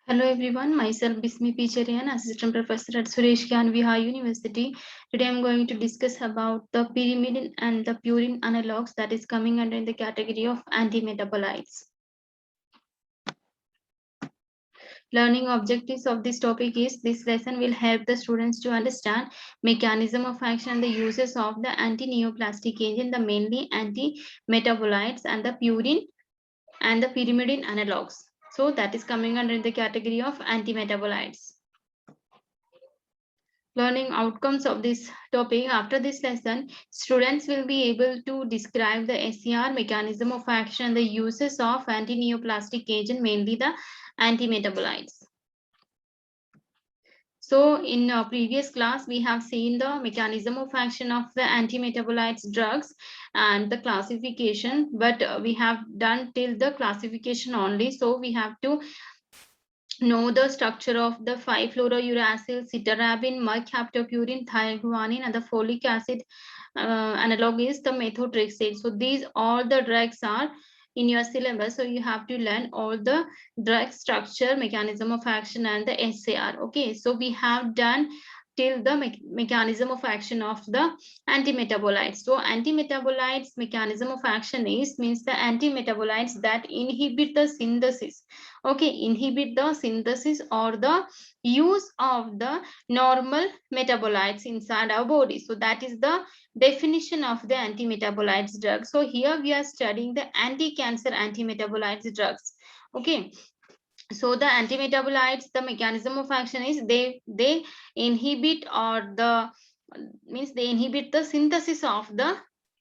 Hello everyone, myself Bismi P. Cherian, Assistant Professor at Suresh Gyan Vihar University. Today I am going to discuss about the pyrimidine and the purine analogs that is coming under the category of antimetabolites. Learning objectives of this topic is this lesson will help the students to understand mechanism of action and the uses of the anti-neoplastic agent, the mainly anti-metabolites and the purine and the pyrimidine analogs. So that is coming under the category of antimetabolites. Learning outcomes of this topic. After this lesson, students will be able to describe the SCR mechanism of action, the uses of anti-neoplastic agent, mainly the antimetabolites. So in our previous class, we have seen the mechanism of action of the antimetabolites drugs and the classification, but we have done till the classification only. So we have to know the structure of the 5-fluorouracil, cytarabine, mercaptopurine, thioguanine, and the folic acid analog is the methotrexate. So these all the drugs are in your syllabus. So you have to learn all the drug structure, mechanism of action, and the SAR. Okay, so we have done till the mechanism of action of the antimetabolites. So antimetabolites mechanism of action is means the antimetabolites that inhibit the synthesis. Okay, inhibit the synthesis or the use of the normal metabolites inside our body. So that is the definition of the antimetabolites drug. So here we are studying the anti-cancer antimetabolites drugs. Okay, so the antimetabolites, the mechanism of action is they inhibit or the means they inhibit the synthesis of the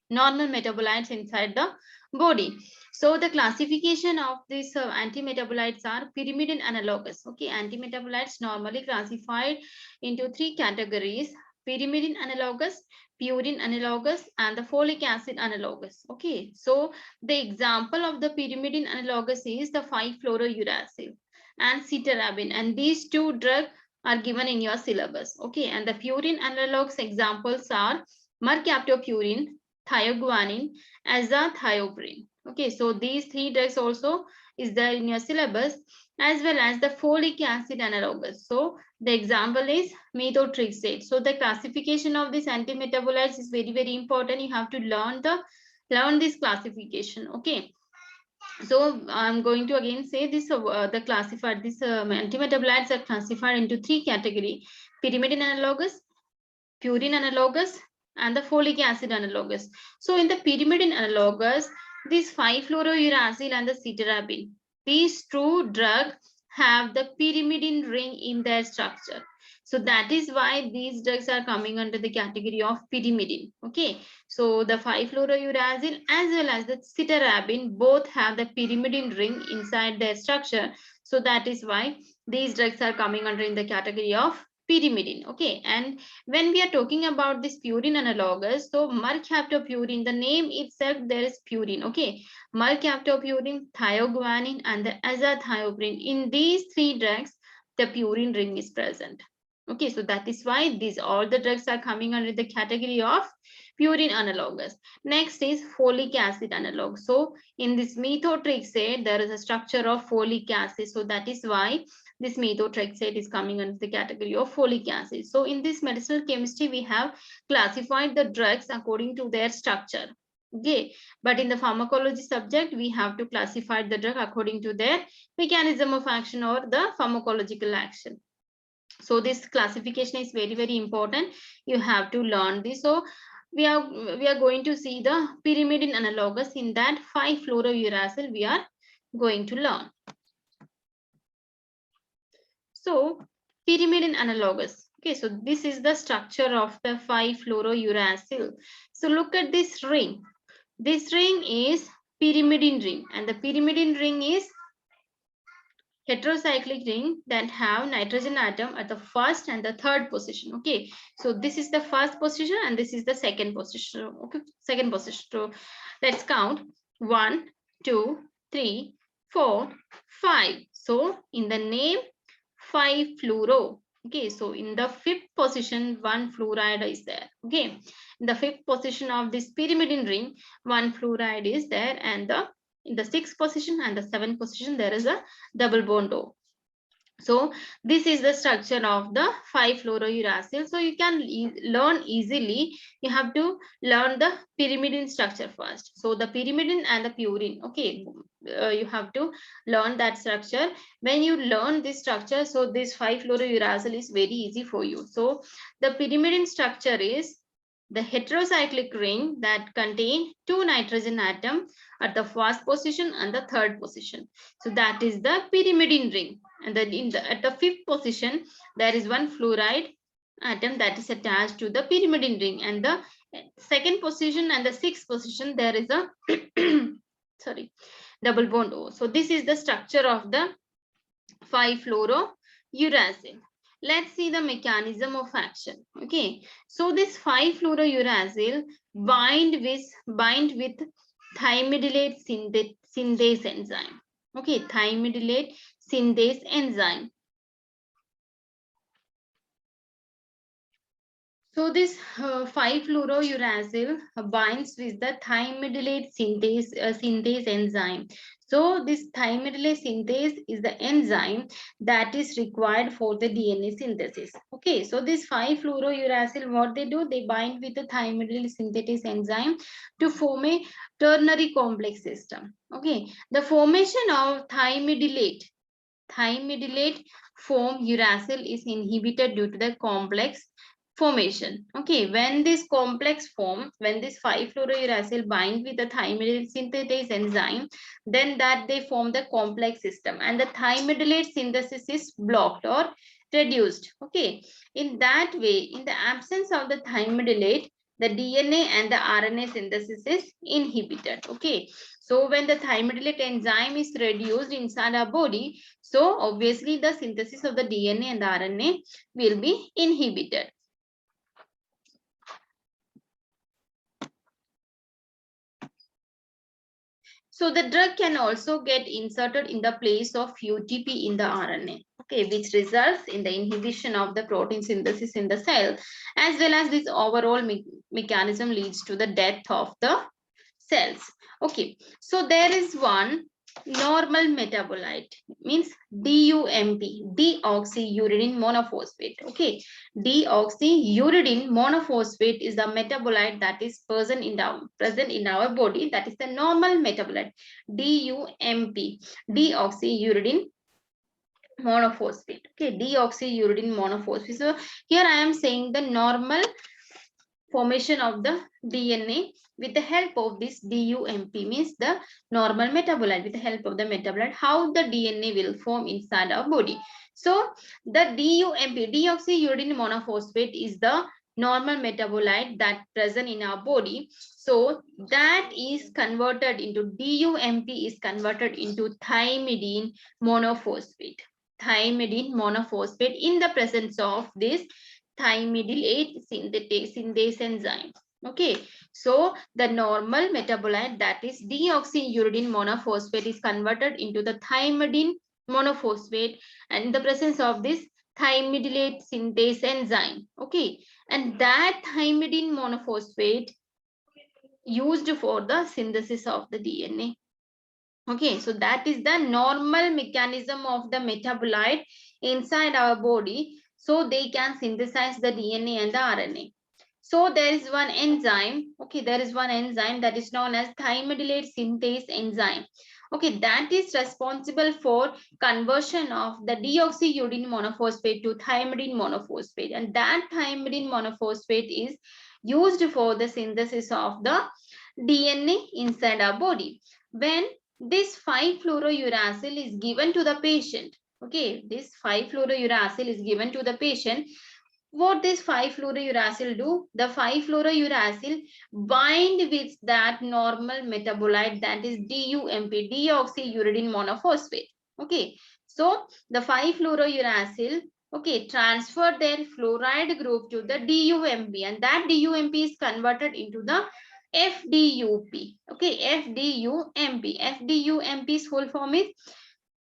normal metabolites inside the body. So the classification of these antimetabolites are pyrimidine analogous. Okay, antimetabolites normally classified into three categories: pyrimidine analogous, purine analogous, and the folic acid analogous. Okay, so the example of the pyrimidine analogous is the 5-fluorouracil and cytarabine, and these two drugs are given in your syllabus. Okay, and the purine analogs examples are mercaptopurine, thioguanine, azathioprine. Okay, so these three drugs also is there in your syllabus, as well as the folic acid analogous. So the example is methotrexate. So the classification of this antimetabolites is very important. You have to learn this classification. Okay, so I'm going to again say this the classified this antimetabolites are classified into three category: pyrimidine analogous, purine analogous, and the folic acid analogous. So in the pyrimidine analogous, this 5-fluorouracil and the cytarabine, these two drugs have the pyrimidine ring in their structure. So that is why these drugs are coming under the category of pyrimidine. Okay, so the 5-fluorouracil as well as the cytarabine both have the pyrimidine ring inside their structure. So that is why these drugs are coming under in the category of pyrimidine. Okay, and when we are talking about this purine analogous, so mercaptopurine, the name itself there is purine. Okay, mercaptopurine, thioguanine, and the azathioprine. In these three drugs, the purine ring is present. Okay, so that is why these all the drugs are coming under the category of purine analogous. Next is folic acid analog. So in this methotrexate, there is a structure of folic acid. So that is why this methotrexate is coming under the category of folic acid. So in this medicinal chemistry, we have classified the drugs according to their structure. Okay, but in the pharmacology subject, we have to classify the drug according to their mechanism of action or the pharmacological action. So this classification is very important. You have to learn this. So we are going to see the pyrimidine analogous. In that 5-fluorouracil we are going to learn. So pyrimidine analogous. Okay, so this is the structure of the 5-fluorouracil. So look at this ring. This ring is pyrimidine ring, and the pyrimidine ring is heterocyclic ring that have nitrogen atom at the first and the third position. Okay, so this is the first position and this is the second position. Okay, second position. So let's count 1, 2, 3, 4, 5. So in the name 5-fluoro. Okay, so in the fifth position, 1 fluoride is there. Okay, in the fifth position of this pyrimidine ring, 1 fluoride is there, and in the sixth position and the seventh position, there is a double bond O. So this is the structure of the 5-fluorouracil. So you can learn easily. You have to learn the pyrimidine structure first. So the pyrimidine and the purine. Okay, you have to learn that structure. When you learn this structure, so this 5-fluorouracil is very easy for you. So the pyrimidine structure is the heterocyclic ring that contain 2 nitrogen atoms at the first position and the third position. So that is the pyrimidine ring. And then at the fifth position, there is one fluoride atom that is attached to the pyrimidine ring. And the second position and the sixth position, there is a sorry, double bond O. So this is the structure of the 5-fluorouracil. Let's see the mechanism of action. Okay, so this 5-fluorouracil bind with thymidylate synthase enzyme. Okay, thymidylate synthase enzyme. So this 5-fluorouracil binds with the thymidylate synthase enzyme. So this thymidylate synthase is the enzyme that is required for the DNA synthesis. Okay, so this 5-fluorouracil, what they do, they bind with the thymidylate synthase enzyme to form a ternary complex system. Okay, the formation of thymidylate form uracil is inhibited due to the complex formation. Okay, when this 5-fluorouracil bind with the thymidylate synthase enzyme, then that they form the complex system and the thymidylate synthesis is blocked or reduced. Okay, in that way, in the absence of the thymidylate, the DNA and the RNA synthesis is inhibited. Okay, so when the thymidylate enzyme is reduced inside our body, so obviously the synthesis of the DNA and the RNA will be inhibited. So the drug can also get inserted in the place of UTP in the RNA, okay, which results in the inhibition of the protein synthesis in the cell, as well as this overall mechanism leads to the death of the cells. Okay, so there is one normal metabolite, means DUMP, deoxyuridine monophosphate. Okay, deoxyuridine monophosphate is the metabolite that is present in our body. That is the normal metabolite, DUMP, deoxyuridine monophosphate. Okay, deoxyuridine monophosphate. So here I am saying the normal formation of the DNA with the help of this DUMP, means the normal metabolite. With the help of the metabolite, how the DNA will form inside our body. So the DUMP, deoxyuridine monophosphate, is the normal metabolite that present in our body. So that is converted into DUMP is converted into thymidine monophosphate. Thymidine monophosphate in the presence of this thymidylate synthase enzyme. Okay, so the normal metabolite, that is deoxyuridine monophosphate, is converted into the thymidine monophosphate and in the presence of this thymidylate synthase enzyme. Okay, and that thymidine monophosphate used for the synthesis of the DNA. Okay, so that is the normal mechanism of the metabolite inside our body, so they can synthesize the DNA and the RNA. So there is one enzyme, okay, there is one enzyme that is known as thymidylate synthase enzyme. Okay, that is responsible for conversion of the deoxyuridine monophosphate to thymidine monophosphate, and that thymidine monophosphate is used for the synthesis of the DNA inside our body. When this 5-fluorouracil is given to the patient, okay, this 5-fluorouracil is given to the patient, what this 5-fluorouracil do? The 5-fluorouracil bind with that normal metabolite, that is DUMP, deoxyuridine monophosphate. Okay, so the 5-fluorouracil, okay, transfer their fluoride group to the DUMP, and that DUMP is converted into the FDUP. Okay, FDUMP's full form is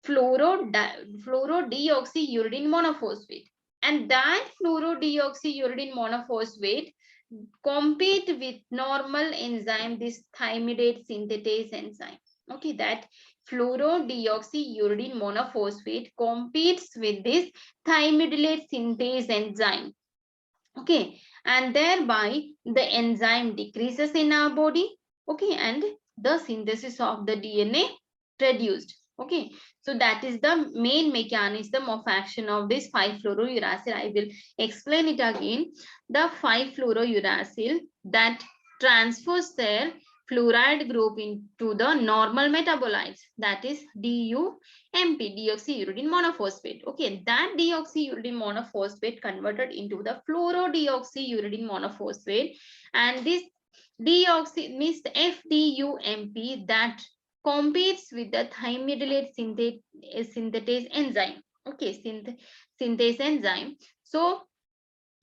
fluorodeoxyuridine monophosphate, and that fluorodeoxyuridine monophosphate compete with normal enzyme, this thymidate synthetase enzyme. Okay, that fluorodeoxyuridine monophosphate competes with this thymidylate synthase enzyme. Okay, and thereby the enzyme decreases in our body. Okay, and the synthesis of the DNA reduced. Okay, so that is the main mechanism of action of this 5-fluorouracil. I will explain it again. The 5-fluorouracil that transfers their fluoride group into the normal metabolites, that is DUMP, deoxyuridine monophosphate. Okay, that deoxyuridine monophosphate converted into the fluorodeoxyuridine monophosphate, and this deoxy means FDUMP that competes with the thymidylate synthetase enzyme. Okay, synthase enzyme. So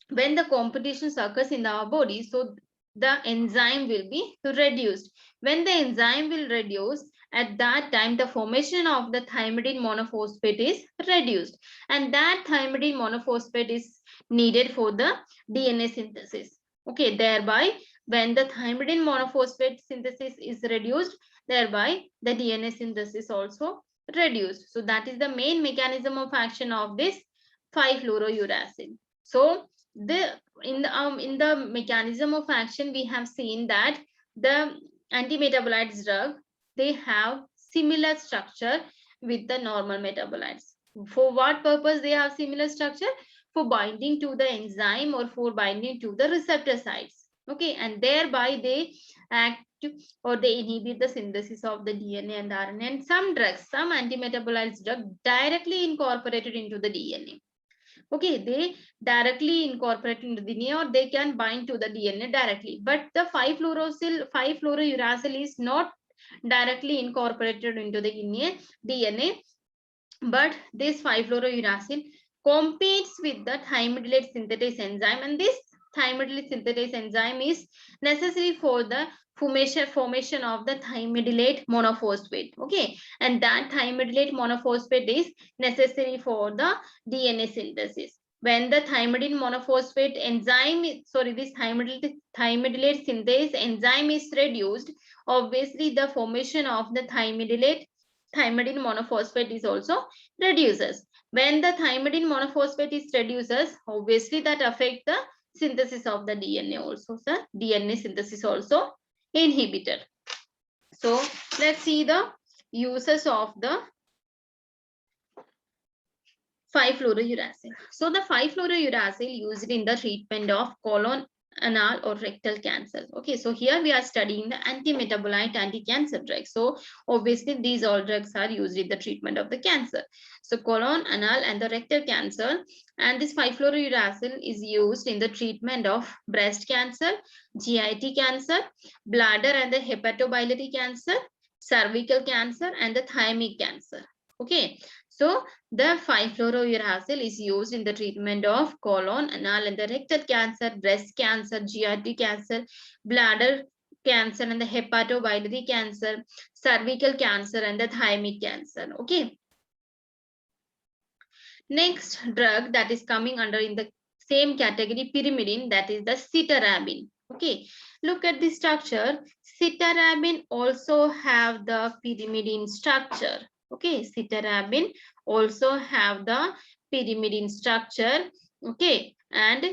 when the competition occurs in our body, so the enzyme will be reduced. When the enzyme will reduce, at that time the formation of the thymidine monophosphate is reduced, and that thymidine monophosphate is needed for the DNA synthesis. Okay, thereby when the thymidine monophosphate synthesis is reduced, thereby the DNA synthesis also reduced. So that is the main mechanism of action of this 5-fluorouracil. So in the mechanism of action, we have seen that the antimetabolites drug, they have similar structure with the normal metabolites. For what purpose they have similar structure? For binding to the enzyme or for binding to the receptor sites. Okay, and thereby they act or they inhibit the synthesis of the DNA and RNA. And some drugs, some antimetabolites drug directly incorporated into the DNA. Okay, they directly incorporate into the DNA or they can bind to the DNA directly. But the 5-fluorouracil is not directly incorporated into the DNA, but this 5-fluorouracil competes with the thymidylate synthetase enzyme, and this thymidylate synthetase enzyme is necessary for the formation of the thymidylate monophosphate. Okay, and that thymidylate monophosphate is necessary for the DNA synthesis. When the thymidine monophosphate enzyme, this thymidylate synthase enzyme is reduced, obviously the formation of the thymidine monophosphate is also reduces. When the thymidine monophosphate is reduces, obviously that affect the synthesis of the DNA also, sir. DNA synthesis also inhibited. So let's see the uses of the 5-fluorouracil. So the 5-fluorouracil used in the treatment of colon, anal or rectal cancer. Okay, so here we are studying the anti-metabolite anti-cancer drugs. So obviously these all drugs are used in the treatment of the cancer. So colon, anal and the rectal cancer, and this 5-fluorouracil is used in the treatment of breast cancer, GIT cancer, bladder and the hepatobiliary cancer, cervical cancer and the thymic cancer. Okay, so the 5-fluorouracil is used in the treatment of colon, anal and the rectal cancer, breast cancer, GIT cancer, bladder cancer and the hepatobiliary cancer, cervical cancer and the thymic cancer. Okay. Next drug that is coming under in the same category, pyrimidine, that is the cytarabine. Okay, look at the structure. Cytarabine also have the pyrimidine structure. Okay, cytarabine also have the pyrimidine structure. Okay, and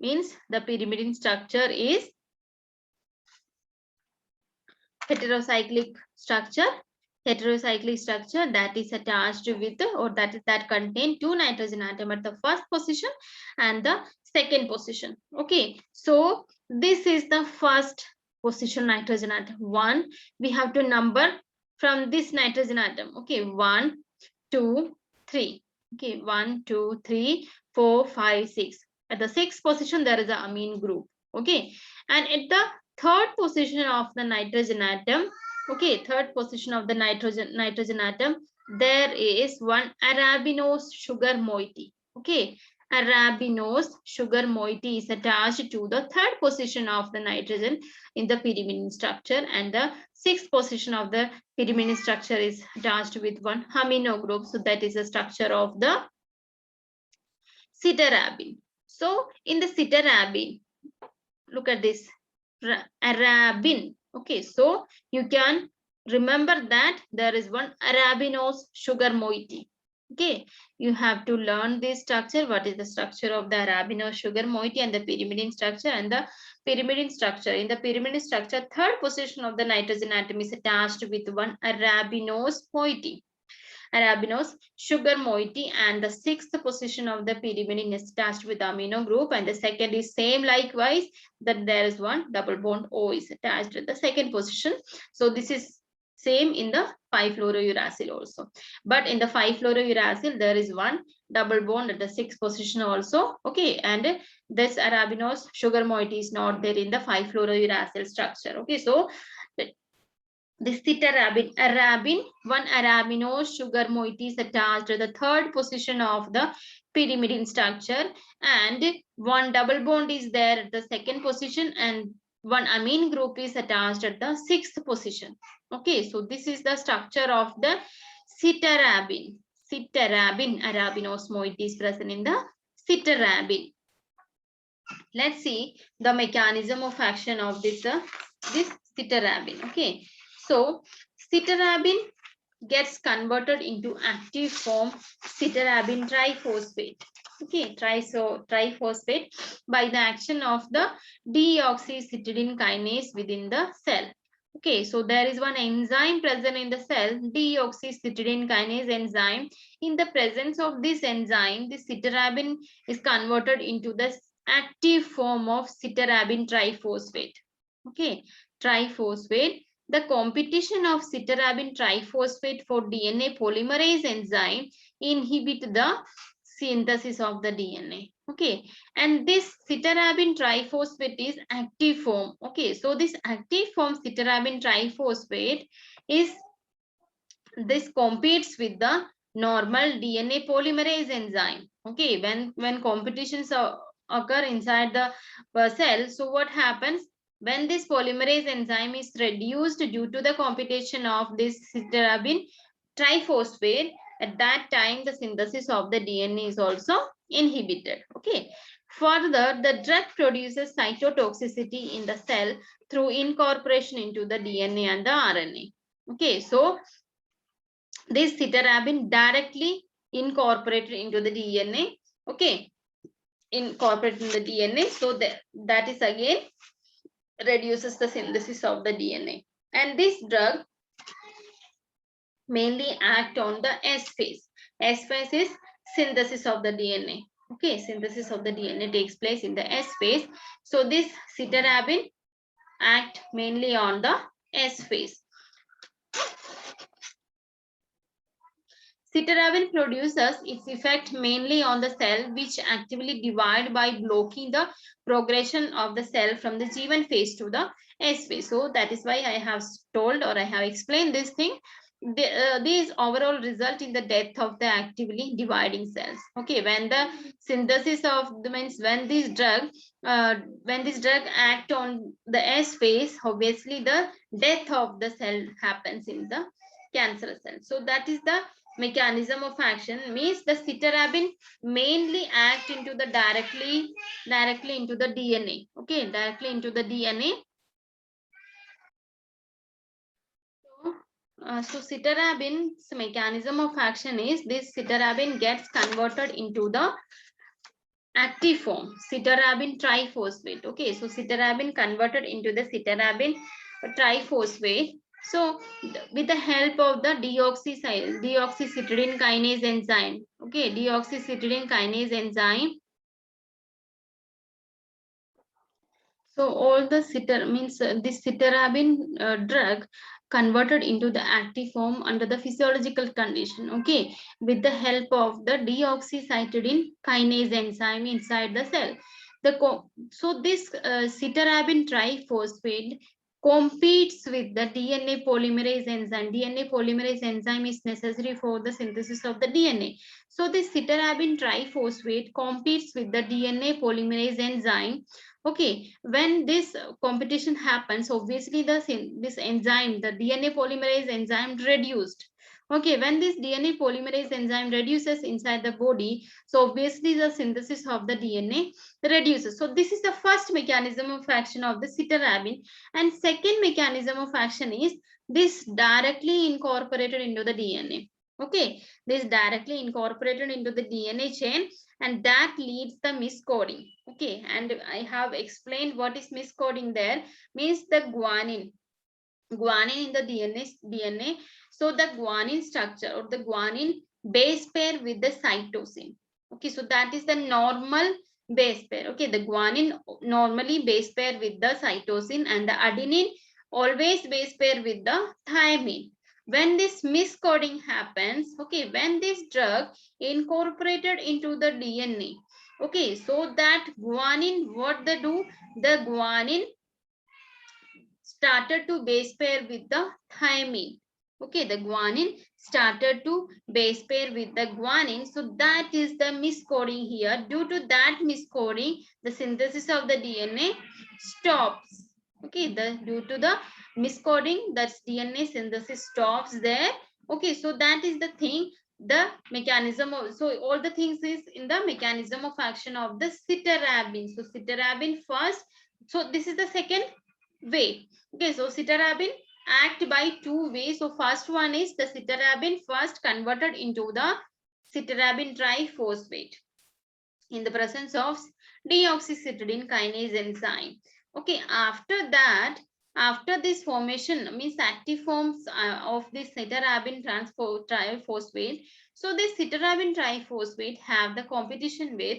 means the pyrimidine structure is heterocyclic structure. Heterocyclic structure that is attached with or that contain 2 nitrogen atom at the first position and the second position. Okay, so this is the first position nitrogen atom. 1, we have to number from this nitrogen atom. Okay, 1, 2, 3. Okay, 1, 2, 3, 4, 5, 6. At the 6th position there is a amine group. Okay, and at the third position of the nitrogen atom, okay, third position of the nitrogen atom, there is one arabinose sugar moiety. Okay, arabinose sugar moiety is attached to the third position of the nitrogen in the pyrimidine structure, and the 6th position of the pyrimidine structure is attached with one amino group. So that is the structure of the cytarabine. So in the cytarabine, look at this arabine. Okay, so you can remember that there is one arabinose sugar moiety. Okay, you have to learn this structure. What is the structure of the arabinose sugar moiety and the pyrimidine structure? And the pyrimidine structure. In the pyrimidine structure, third position of the nitrogen atom is attached with one arabinose moiety. Arabinose sugar moiety, and the sixth position of the pyrimidine is attached with amino group, and the second is same likewise, that there is one double bond O is attached at the second position. So this is same in the 5-fluorouracil also, but in the 5-fluorouracil there is one double bond at the sixth position also. Okay, and this arabinose sugar moiety is not there in the 5-fluorouracil structure. Okay, so this citarabine, one arabinose sugar moiety is attached to the third position of the pyrimidine structure, and one double bond is there at the second position, and one amine group is attached at the sixth position. Okay, so this is the structure of the citarabine. Citarabine, arabinose moiety is present in the citarabine. Let's see the mechanism of action of this citarabine. Okay, so citarabine gets converted into active form citarabine triphosphate. Okay, triphosphate by the action of the deoxycytidine kinase within the cell. Okay, so there is one enzyme present in the cell, deoxycytidine kinase enzyme. In the presence of this enzyme, the citarabine is converted into the active form of citarabine triphosphate. Okay, triphosphate. The competition of citarabine triphosphate for DNA polymerase enzyme inhibit the synthesis of the DNA. Okay, and this citarabine triphosphate is active form. Okay, so this active form citarabine triphosphate is, this competes with the normal DNA polymerase enzyme. Okay, when competitions occur inside the cell, so what happens? When this polymerase enzyme is reduced due to the competition of this citarabine triphosphate, at that time the synthesis of the DNA is also inhibited. Okay, further the drug produces cytotoxicity in the cell through incorporation into the DNA and the RNA. Okay, so this citarabine directly incorporated into the DNA. Okay, incorporated in the DNA, so that is again reduces the synthesis of the DNA. And this drug mainly act on the S phase. S phase is synthesis of the DNA. Okay, synthesis of the DNA takes place in the S phase. So this citarabine act mainly on the S phase. Citarabine produces its effect mainly on the cell, which actively divide by blocking the progression of the cell from the G1 phase to the S phase. So that is why I have told, or I have explained this thing. These overall result in the death of the actively dividing cells. Okay, when the synthesis of the means when this drug act on the S phase, obviously the death of the cell happens in the cancer cell. So that is the mechanism of action. Means the citarabine mainly act into the directly into the DNA. Okay, directly into the DNA. So citarabine's mechanism of action is, this citarabine gets converted into the active form, citarabine triphosphate. Okay, so citarabine converted into the citarabine triphosphate. So with the help of the deoxycytidine kinase enzyme. Okay, deoxycytidine kinase enzyme. So all the this citarabine drug converted into the active form under the physiological condition. Okay, with the help of the deoxycytidine kinase enzyme inside the cell. So this citarabine triphosphate competes with the DNA polymerase enzyme. DNA polymerase enzyme is necessary for the synthesis of the DNA. So this citarabine triphosphate competes with the DNA polymerase enzyme. Okay, when this competition happens, obviously this enzyme, the DNA polymerase enzyme reduced. Okay, when this DNA polymerase enzyme reduces inside the body, so obviously the synthesis of the DNA reduces. So this is the first mechanism of action of the cytarabine. And second mechanism of action is this directly incorporated into the DNA. Okay, this directly incorporated into the DNA chain, and that leads the miscoding. Okay, and I have explained what is miscoding there. Means the guanine in the DNA. So the guanine structure or the guanine base pair with the cytosine. Okay, so that is the normal base pair. Okay, the guanine normally base pair with the cytosine, and the adenine always base pair with the thymine. When this miscoding happens, okay, when this drug incorporated into the DNA, okay, so that guanine, what they do, the guanine started to base pair with the thymine. Okay, the guanine started to base pair with the guanine. So that is the miscoding here. Due to that miscoding, the synthesis of the DNA stops. Okay, due to the miscoding, that DNA synthesis stops there. Okay, so that is the thing. The mechanism of, so all the things is in the mechanism of action of the cytarabine. So cytarabine first. So this is the second way. Okay, so cytarabine act by two ways. So first one is the cytarabine first converted into the cytarabine triphosphate in the presence of deoxycytidine kinase enzyme. Okay, after that, after this formation, means active forms of this cytarabine triphosphate. So this cytarabine triphosphate have the competition with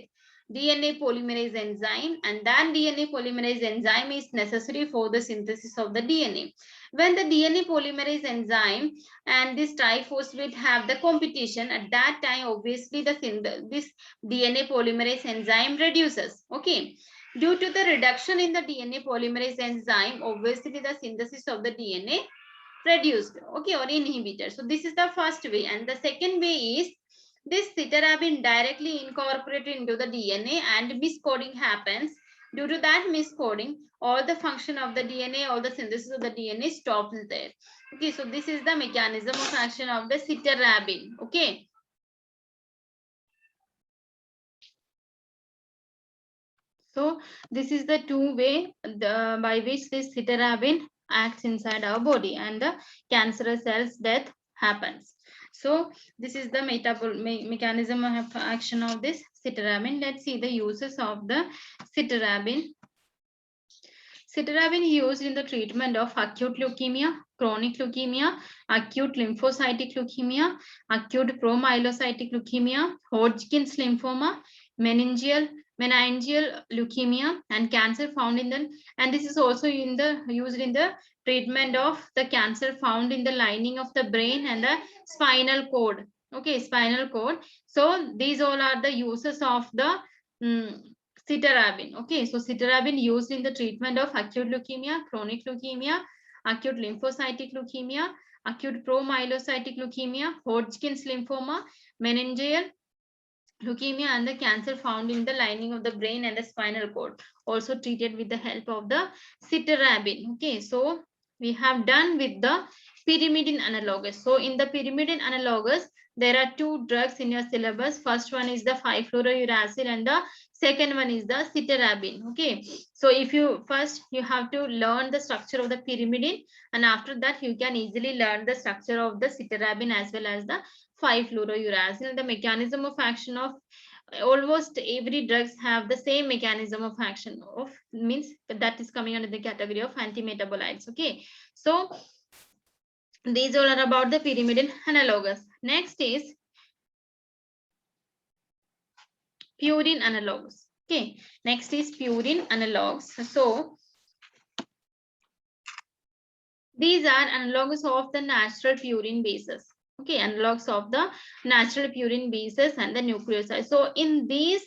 DNA polymerase enzyme, and that DNA polymerase enzyme is necessary for the synthesis of the DNA. When the DNA polymerase enzyme and this triphosphate have the competition, at that time obviously this DNA polymerase enzyme reduces. Okay, due to the reduction in the DNA polymerase enzyme, obviously the synthesis of the DNA reduced, okay, or inhibited. So this is the first way, and the second way is this cytarabine directly incorporated into the DNA, and miscoding happens. Due to that miscoding, all the function of the DNA, all the synthesis of the DNA stops there. Okay, so this is the mechanism of action of the cytarabine. Okay. So this is the two way by which this cytarabine acts inside our body, and the cancerous cells death happens. So this is the mechanism of action of this cytarabine. Let's see the uses of the cytarabine. Cytarabine used in the treatment of acute leukemia, chronic leukemia, acute lymphocytic leukemia, acute promyelocytic leukemia, Hodgkin's lymphoma, meningeal leukemia, and cancer found in the, and this is also used in the treatment of the cancer found in the lining of the brain and the spinal cord. Okay, spinal cord. So these all are the uses of the cytarabine. Okay, so cytarabine used in the treatment of acute leukemia, chronic leukemia, acute lymphocytic leukemia, acute promyelocytic leukemia, Hodgkin's lymphoma, meningeal leukemia, and the cancer found in the lining of the brain and the spinal cord, also treated with the help of the cytarabine. Okay, so we have done with the pyrimidine analogous. So in the pyrimidine analogous, there are two drugs in your syllabus. First one is the 5-fluorouracil, and the second one is the cytarabine. Okay, so if you first you have to learn the structure of the pyrimidine, and after that you can easily learn the structure of the cytarabine as well as the 5-fluorouracil. The mechanism of action of almost every drugs have the same mechanism of action of, means that is coming under the category of antimetabolites. Okay, so these all are about the pyrimidine analogous. Next is purine analogs. Okay, next is purine analogs. So these are analogs of the natural purine bases. Okay, analogs of the natural purine bases and the nucleoside. So in these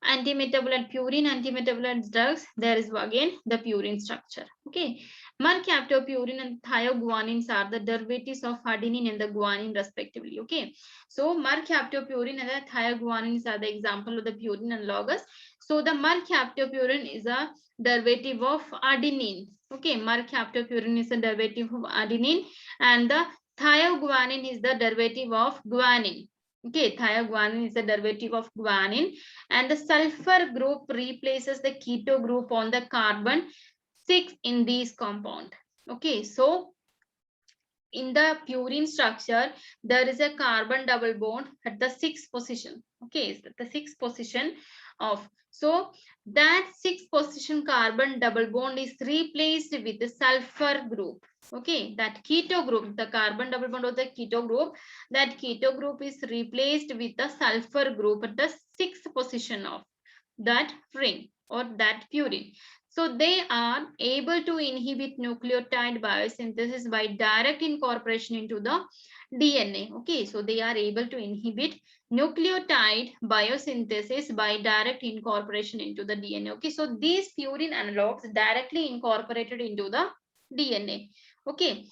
purine antimetabolite drugs, there is again the purine structure. Okay, mercaptopurine and thioguanines are the derivatives of adenine and the guanine respectively. Okay, so mercaptopurine and the thioguanines are the example of the purine analogus. So the mercaptopurine is a derivative of adenine. Okay, mercaptopurine is a derivative of adenine, and the Thioguanine is the derivative of guanine. Okay, thioguanine is the derivative of guanine, and the sulfur group replaces the keto group on the carbon 6 in this compound. Okay, so in the purine structure, there is a carbon double bond at the 6th position. Okay, the 6th position of, so that 6th position carbon double bond is replaced with the sulfur group. Okay, that keto group, the carbon double bond of the keto group, that keto group is replaced with the sulfur group at the 6th position of that ring or that purine. So they are able to inhibit nucleotide biosynthesis by direct incorporation into the DNA. Okay, so they are able to inhibit nucleotide biosynthesis by direct incorporation into the DNA. Okay, so these purine analogs directly incorporated into the DNA. Okay,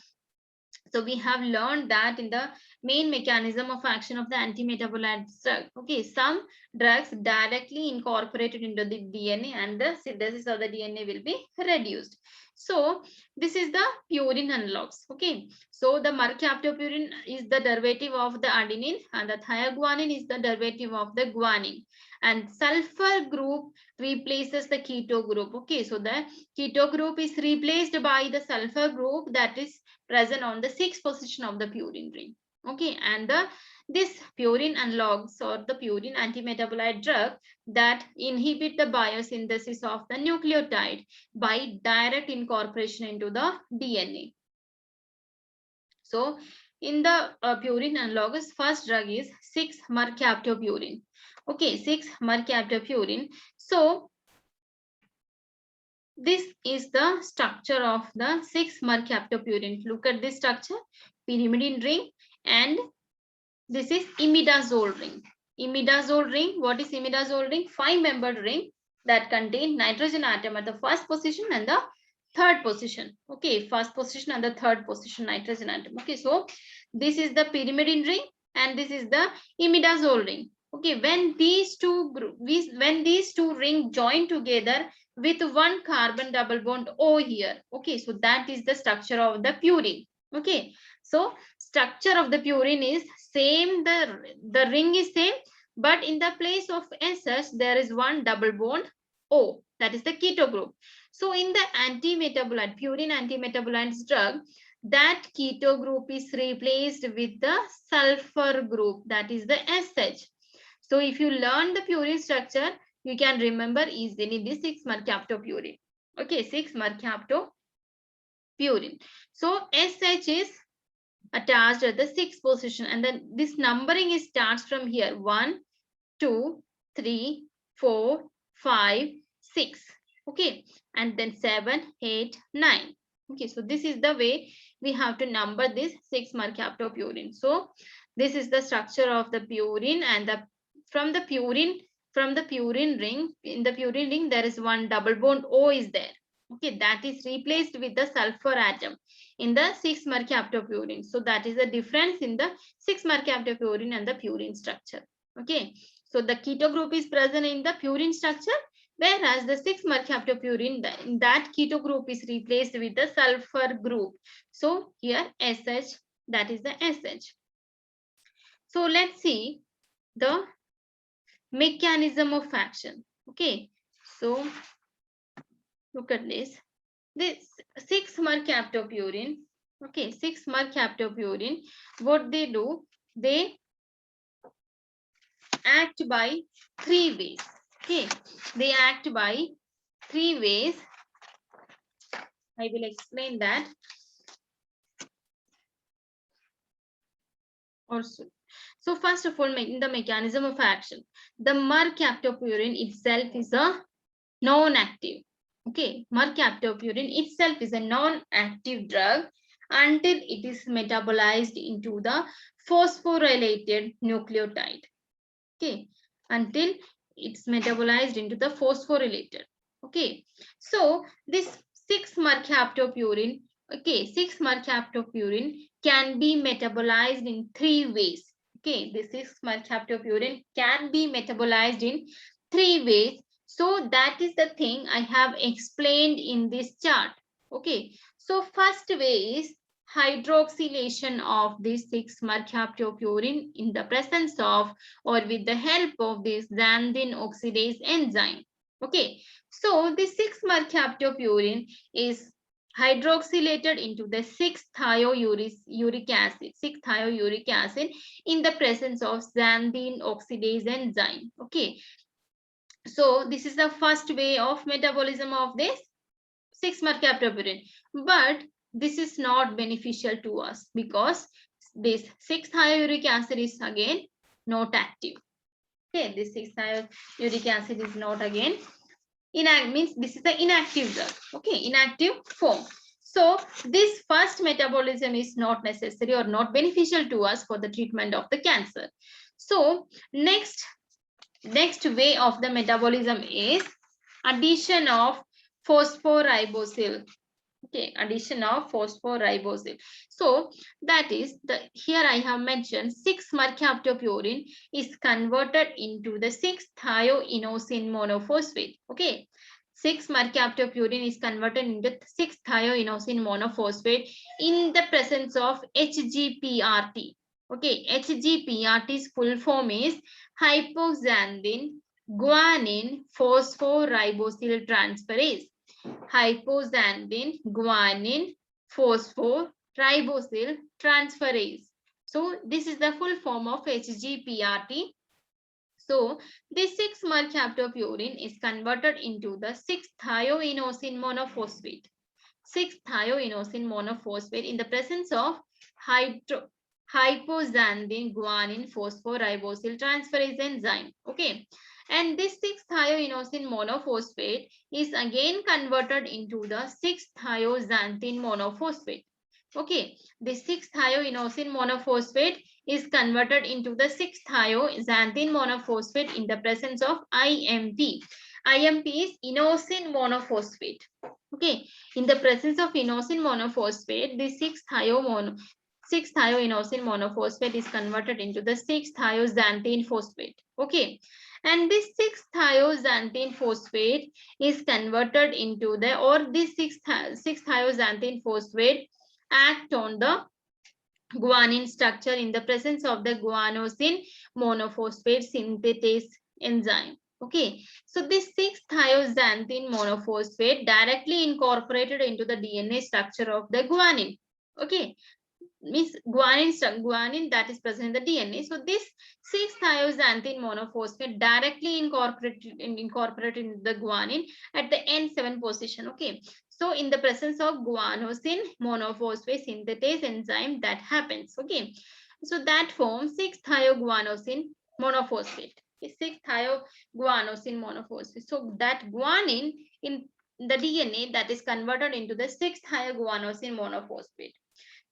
so we have learned that in the main mechanism of action of the antimetabolite drug. Okay, some drugs directly incorporated into the DNA and the synthesis of the DNA will be reduced. So this is the purine analogs. Okay, so the mercaptopurine is the derivative of the adenine and the thioguanine is the derivative of the guanine, and sulfur group replaces the keto group. Okay, so the keto group is replaced by the sulfur group that is present on the 6th position of the purine ring. Okay, and this purine analogs or the purine antimetabolite drug that inhibit the biosynthesis of the nucleotide by direct incorporation into the DNA. So in the purine analogs, first drug is 6-mercaptopurine. Okay, 6-mercaptopurine. So this is the structure of the 6-mercaptopurine. Look at this structure, pyrimidine ring, and this is imidazole ring. Imidazole ring, what is imidazole ring? 5-membered ring that contain nitrogen atom at the first position and the third position. Okay, first position and the third position nitrogen atom. Okay, so this is the pyrimidine ring and this is the imidazole ring. Okay, when these two rings join together with one carbon double bond O here. Okay, so that is the structure of the purine. Okay, so structure of the purine is same, the ring is same, but in the place of SH there is one double bond O, that is the keto group. So in the antimetabolite, purine antimetabolites drug, that keto group is replaced with the sulfur group, that is the SH. So if you learn the purine structure, you can remember easily the 6-mercaptopurine. Okay, 6-mercaptopurine. So SH is attached at the 6th position, and then this numbering is starts from here: 1, 2, 3, 4, 5, 6. Okay, and then 7, 8, 9. Okay, so this is the way we have to number this 6-mercaptopurine. So this is the structure of the purine, and from the purine ring, in the purine ring there is one double bond O is there. Okay, that is replaced with the sulfur atom in the 6-mercaptopurine. So that is the difference in the 6-mercaptopurine and the purine structure. Okay, so the keto group is present in the purine structure, whereas the 6-mercaptopurine, that keto group is replaced with the sulfur group. So here SH, that is the SH. So let's see the mechanism of action. Okay, so look at this. This 6-mercaptopurine, okay, 6-mercaptopurine, what they do, they act by 3 ways. Okay, they act by 3 ways. I will explain that also. So first of all, in the mechanism of action, the mercaptopurine itself is a non-active. Okay, mercaptopurine itself is a non-active drug until it is metabolized into the phosphorylated nucleotide. Okay, until it's metabolized into the phosphorylated. Okay, so this 6-mercaptopurine, okay, 6-mercaptopurine can be metabolized in 3 ways. Okay, this 6-mercaptopurine can be metabolized in 3 ways. So that is the thing I have explained in this chart. Okay, so first way is hydroxylation of this 6-mercaptopurine in the presence of or with the help of this xanthine oxidase enzyme. Okay, so the 6-mercaptopurine is hydroxylated into the 6-thiouric acid, 6-thiouric acid in the presence of xanthine oxidase enzyme. Okay, so this is the first way of metabolism of this 6-mercaptopurine, but this is not beneficial to us because this 6-thiouric acid is again not active. Okay, this 6-thiouric acid is not again means this is the inactive drug. Okay, inactive form. So this first metabolism is not necessary or not beneficial to us for the treatment of the cancer. So next way of the metabolism is addition of phosphoribosyl. Okay, addition of phosphoribosyl. So that is the here I have mentioned 6-mercaptopurine is converted into the 6-thioinosine monophosphate. Okay, 6-mercaptopurine is converted into 6-thioinosine monophosphate in the presence of HGPRT. Okay, HGPRT's full form is hypoxanthine guanine phosphoribosyl transferase. Hypoxanthine guanine phosphoribosyl transferase. So this is the full form of HGPRT. So this 6-mercaptopurine is converted into the 6-thioinosine monophosphate. 6-thioinosine monophosphate in the presence of hypoxanthine guanine phosphoribosyl transferase enzyme. Okay, and this 6-thioinosine monophosphate is again converted into the 6-thioxanthine monophosphate. Okay, this 6-thioinosine monophosphate is converted into the 6-thioxanthine monophosphate in the presence of IMP. IMP is inosine monophosphate. Okay, in the presence of inosine monophosphate, the 6-thioinosine monophosphate is converted into the 6-thioxanthine phosphate. Okay, and this 6-thioxanthine phosphate is converted into the, or this 6-thioxanthine phosphate act on the guanine structure in the presence of the guanosine monophosphate synthetase enzyme. Okay, so this 6-thioxanthine monophosphate directly incorporated into the DNA structure of the guanine. Okay, means guanine that is present in the DNA. So this 6-thioxanthine monophosphate directly incorporated in the guanine at the N7 position. Okay, so in the presence of guanosine monophosphate synthetase enzyme that happens. Okay, so that forms 6-thioguanosine monophosphate. 6-thioguanosine monophosphate. So that guanine in the DNA that is converted into the 6-thioguanosine monophosphate.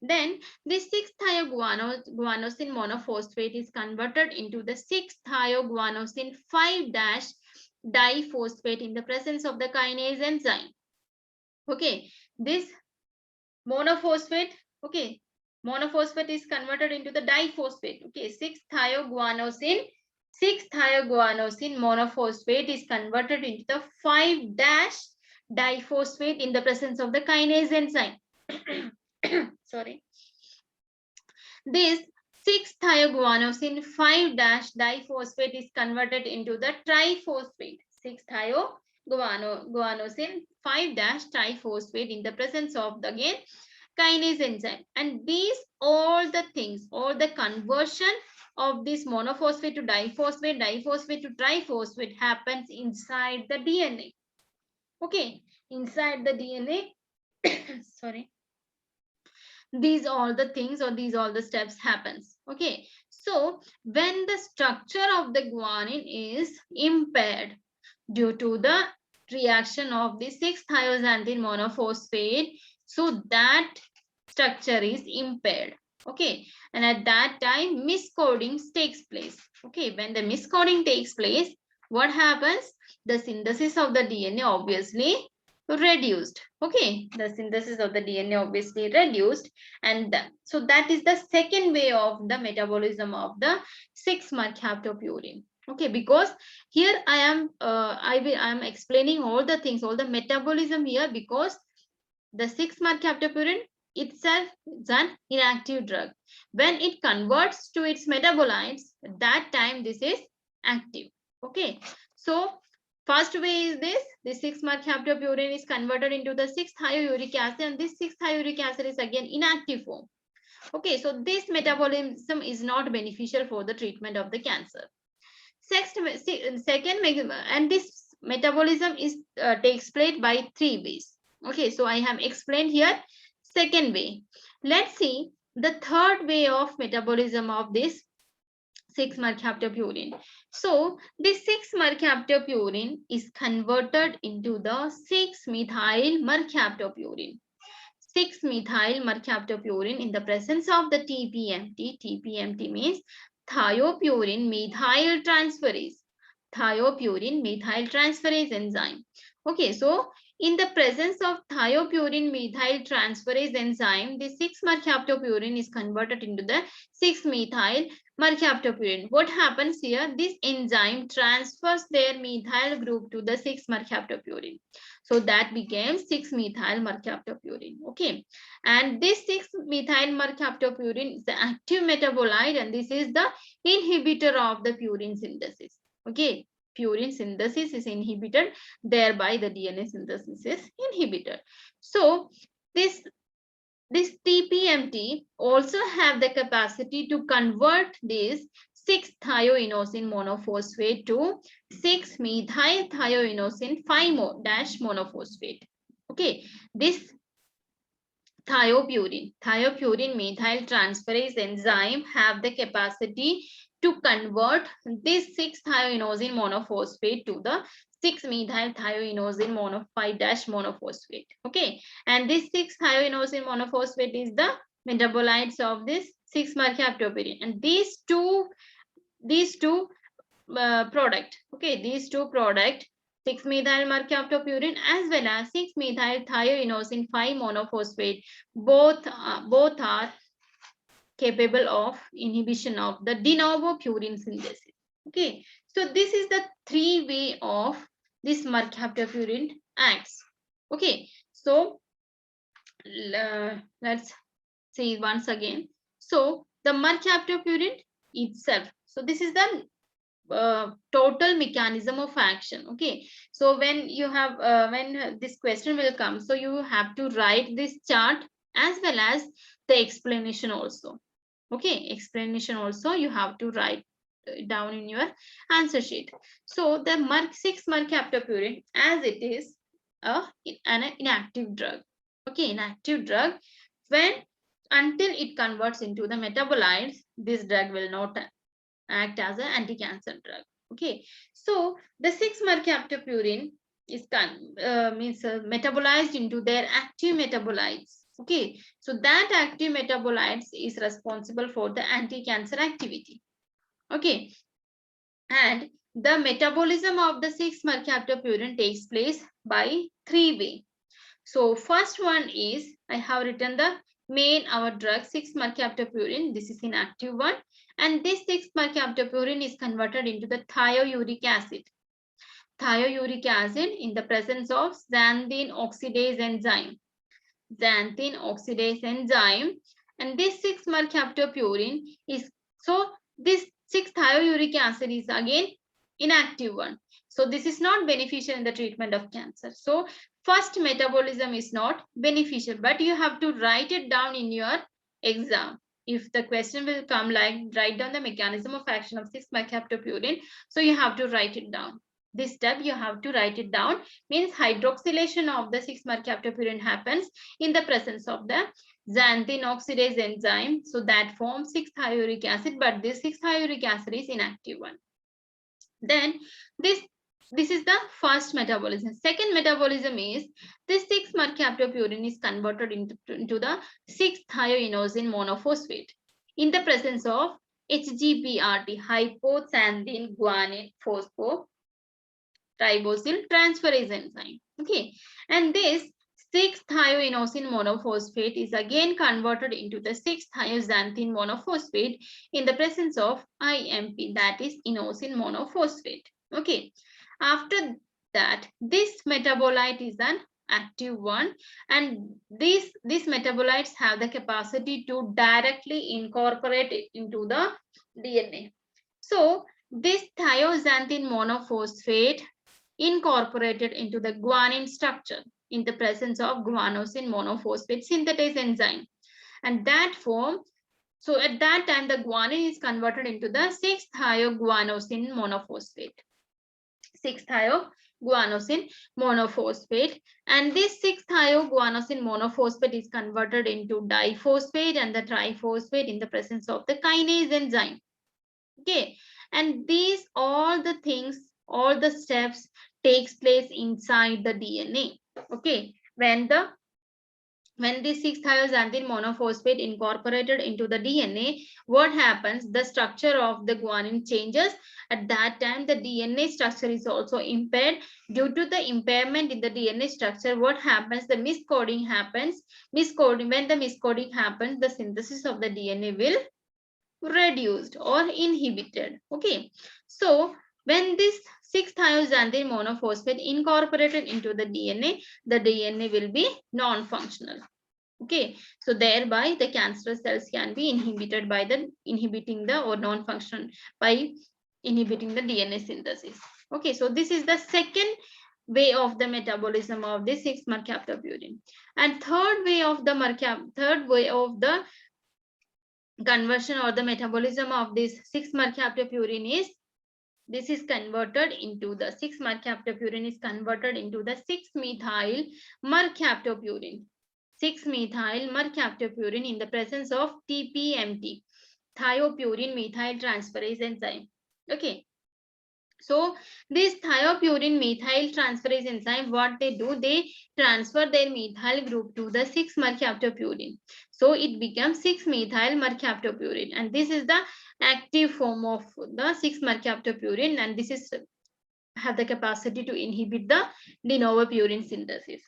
Then this 6-thioguanosine monophosphate is converted into the 6-thioguanosine 5-diphosphate in the presence of the kinase enzyme. Okay, this monophosphate, okay, monophosphate is converted into the diphosphate. Okay, 6-thioguanosine monophosphate is converted into the 5-diphosphate in the presence of the kinase enzyme. Sorry. This 6-thioguanosine 5-diphosphate is converted into the triphosphate. 6-thioguanosine 5-triphosphate in the presence of the again kinase enzyme. And these all the things, all the conversion of this monophosphate to diphosphate, diphosphate to triphosphate happens inside the DNA. Okay, inside the DNA. Sorry. These all the things or these all the steps happens. Okay, so when the structure of the guanine is impaired due to the reaction of the 6-thioxanthine monophosphate, so that structure is impaired. Okay, and at that time miscoding takes place. Okay, when the miscoding takes place, what happens? The synthesis of the DNA obviously reduced. Okay, the synthesis of the DNA obviously reduced, and so that is the second way of the metabolism of the 6-mercaptopurine. Okay, because here I am explaining all the things, all the metabolism here, because the 6-mercaptopurine itself is an inactive drug. When it converts to its metabolites, at that time this is active. Okay, so first way is this: the 6-mercaptopurine is converted into the 6-thiouric acid, and this 6-thiouric acid is again inactive form. Okay, so this metabolism is not beneficial for the treatment of the cancer. Second, and this metabolism is takes place by 3 ways. Okay, so I have explained here second way. Let's see the third way of metabolism of this 6-mercaptopurine. So this 6-mercaptopurine is converted into the 6-methyl mercaptopurine. 6-methyl mercaptopurine in the presence of the TPMT. TPMT means thiopurine methyl transferase. Thiopurine methyl transferase enzyme. Okay, so in the presence of thiopurine methyl transferase enzyme, the 6-mercaptopurine is converted into the 6-methyl mercaptopurine. What happens here? This enzyme transfers their methyl group to the 6-mercaptopurine. So that became 6-methyl mercaptopurine. Okay, and this 6-methyl mercaptopurine is the active metabolite, and this is the inhibitor of the purine synthesis. Okay, purine synthesis is inhibited, thereby the DNA synthesis is inhibited. So this TPMT also have the capacity to convert this 6-thioinosine monophosphate to 6-methyl thioinosine 5-monophosphate. Okay, this thiopurine methyl transferase enzyme have the capacity to convert this 6-thioinosine monophosphate to the 6-methyl thioinosine 5-monophosphate. Okay, and this 6-thioinosine monophosphate is the metabolites of this 6-mercaptopurine, and these two product, okay, these two product, 6-methyl mercaptopurine as well as 6-methyl thioinosine 5-monophosphate, both are capable of inhibition of the de novo purine synthesis. Okay, so this is the 3 way of this mercaptopurine acts. Okay, so let's see once again. So the mercaptopurine itself, so this is the total mechanism of action. Okay, so when you have when this question will come, so you have to write this chart as well as the explanation also. Okay, explanation also you have to write down in your answer sheet. So the 6-mercaptopurine, as it is an inactive drug. Okay, inactive drug, when until it converts into the metabolites, this drug will not act as an anti-cancer drug. Okay, so the 6-mercaptopurine is metabolized into their active metabolites. Okay, so that active metabolites is responsible for the anti-cancer activity. Okay, and the metabolism of the 6-mercaptopurine takes place by 3 ways. So first one is, I have written the main our drug 6-mercaptopurine. This is inactive one, and this 6-mercaptopurine is converted into the thiouric acid. Thiouric acid in the presence of xanthine oxidase enzyme. Xanthine oxidase enzyme, and this 6-mercaptopurine is, so this 6-thiouric acid is again inactive one. So this is not beneficial in the treatment of cancer. So first metabolism is not beneficial, but you have to write it down in your exam. If the question will come like write down the mechanism of action of 6-mercaptopurine, so you have to write it down. This step you have to write it down, means hydroxylation of the 6-mercaptopurine happens in the presence of the xanthine oxidase enzyme. So that forms 6-thiouric acid, but this 6-thiouric acid is inactive one. Then this is the first metabolism. Second metabolism is this 6-mercaptopurine is converted into the 6-thioinosine monophosphate in the presence of HGPRT, hypoxanthine guanine phosphoribosyl transferase enzyme. Okay, and this 6-thioinosine monophosphate is again converted into the 6-thioxanthine monophosphate in the presence of IMP, that is inosine monophosphate. Okay, after that this metabolite is an active one, and these metabolites have the capacity to directly incorporate it into the DNA. So this thioxanthin monophosphate incorporated into the guanine structure in the presence of guanosine monophosphate synthase enzyme, and that form, so at that time the guanine is converted into the 6-thioguanosine monophosphate. 6-thioguanosine monophosphate, and this 6-thioguanosine monophosphate is converted into diphosphate and the triphosphate in the presence of the kinase enzyme. Okay, and these all the things, all the steps takes place inside the DNA. Okay, when this 6-thioxanthin monophosphate incorporated into the DNA, what happens? The structure of the guanine changes. At that time, the DNA structure is also impaired. Due to the impairment in the DNA structure, what happens? The miscoding happens. Miscoding, when the miscoding happens, the synthesis of the DNA will reduced or inhibited. Okay, so when this 6-thioxanthin monophosphate incorporated into the DNA will be non-functional. Okay, so thereby the cancerous cells can be inhibited by the inhibiting the or non-function by inhibiting the DNA synthesis. Okay, so this is the second way of the metabolism of the 6-mercaptopurine, and third way of the conversion or the metabolism of this 6-mercaptopurine is, this is converted into the 6-mercaptopurine is converted into the 6-methyl mercaptopurine. 6-methyl mercaptopurine in the presence of TPMT, thiopurine methyl transferase enzyme. Okay, so this thiopurine methyl transferase enzyme, what they do, they transfer their methyl group to the 6-mercaptopurine. So it becomes 6-methyl mercaptopurine, and this is the active form of the 6-mercaptopurine, and this is have the capacity to inhibit the de novo purine synthesis.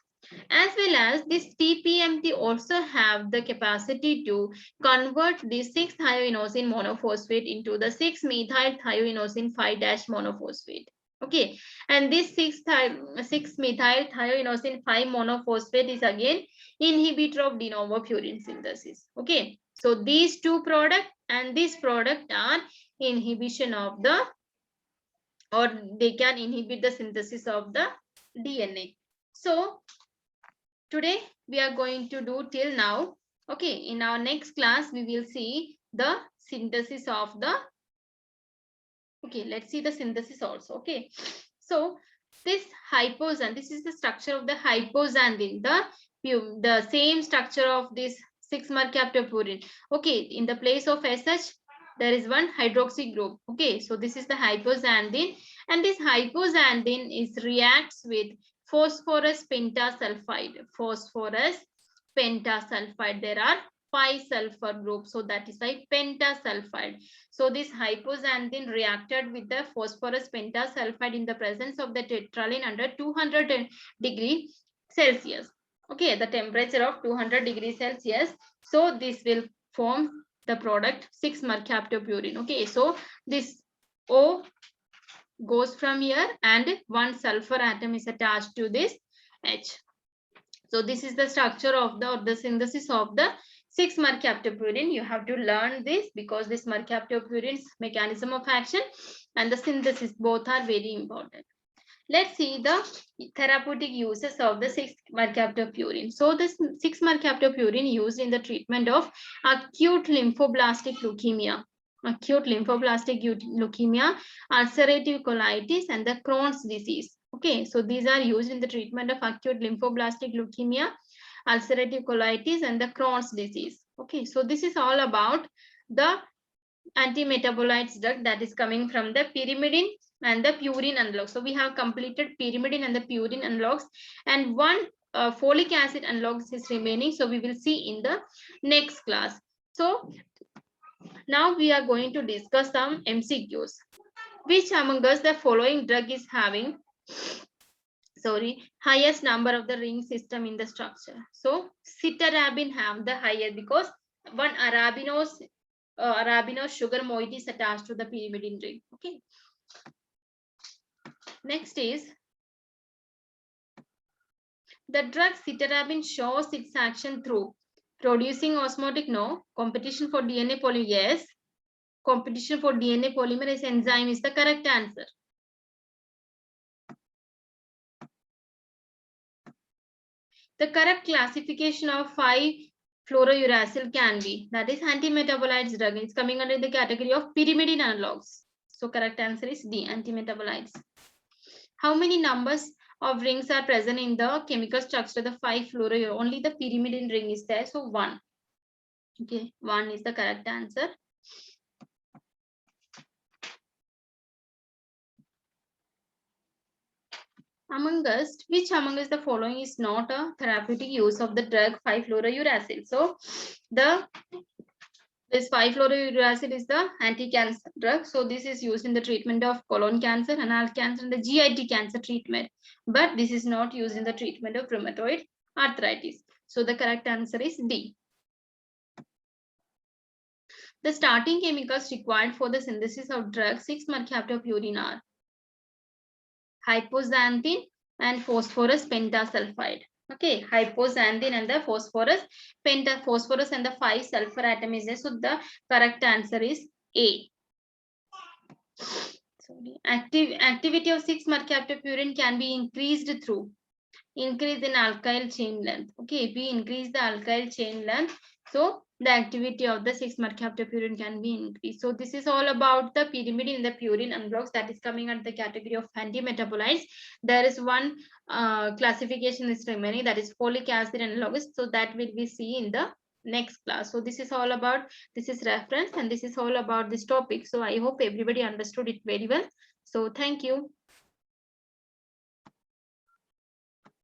As well as this TPMT also have the capacity to convert the 6-thioinosine monophosphate into the 6-methyl thioinosine 5- monophosphate. Okay, and this 6-methyl thioinosine 5 monophosphate is again inhibitor of de novo purine synthesis. Okay, so these two products and this product are inhibition of the, or they can inhibit the synthesis of the DNA. So today we are going to do till now. Okay, in our next class we will see the synthesis of the, okay, let's see the synthesis also. Okay, so this hypoxanthine, this is the structure of the hypoxanthine, the same structure of this 6-mercaptopurine. Okay, in the place of SH there is one hydroxy group. Okay, so this is the hypoxanthine, and this hypoxanthine is reacts with phosphorus pentasulfide. Phosphorus pentasulfide. There are 5 sulfur groups, so that is why pentasulfide. So this hypoxanthine reacted with the phosphorus pentasulfide in the presence of the tetraline under 200 degrees Celsius. Okay, the temperature of 200 degrees Celsius. So this will form the product 6-mercaptopurine. Okay, so this O goes from here and one sulfur atom is attached to this H. So this is the structure of the synthesis of the 6-mercaptopurine. You have to learn this because this mercaptopurine's mechanism of action and the synthesis both are very important. Let's see the therapeutic uses of the 6-mercaptopurine. So this 6-mercaptopurine used in the treatment of acute lymphoblastic leukemia, ulcerative colitis, and the Crohn's disease. Okay, so these are used in the treatment of acute lymphoblastic leukemia, ulcerative colitis, and the Crohn's disease. Okay, so this is all about the antimetabolites drug that is coming from the pyrimidine and the purine analogs. So we have completed pyrimidine and the purine analogs, and one folic acid analogs is remaining. So we will see in the next class. So now we are going to discuss some MCQs. Which among us the following drug is having highest number of the ring system in the structure? So cytarabine have the highest because one arabinose sugar moiety is attached to the pyrimidine ring. Okay. Next is The drug cytarabine shows its action through producing osmotic, no. Competition for DNA polymerase, yes. Competition for DNA polymerase enzyme is the correct answer. The correct classification of 5-fluorouracil can be, that is antimetabolites drug. It's coming under the category of pyrimidine analogs. So correct answer is D, antimetabolites. How many numbers of rings are present in the chemical structure? The 5-fluorouracil. Only the pyrimidine ring is there. So 1. Okay, 1 is the correct answer. Which among us the following is not a therapeutic use of the drug 5-fluorouracil? So this 5-fluorouracil is the anti-cancer drug. So this is used in the treatment of colon cancer, anal cancer, and the GIT cancer treatment. But this is not used in the treatment of rheumatoid arthritis. So the correct answer is D. The starting chemicals required for the synthesis of drug 6-mercaptopurine are hypoxanthine and phosphorus pentasulfide. Okay, hypoxanthine and the phosphorus and the 5 sulfur atom is there. So the correct answer is A. Sorry. Activity of 6-mercaptopurine can be increased through increase in alkyl chain length. Okay, we increase the alkyl chain length, so the activity of the 6-mercaptopurine can be increased. So this is all about the pyrimidine in the purine analogs, that is coming under the category of antimetabolites. There is one classification is remaining, that is folic acid analogs. So that will be seen in the next class. So this is all about, this is reference, and this is all about this topic. So I hope everybody understood it very well. So thank you.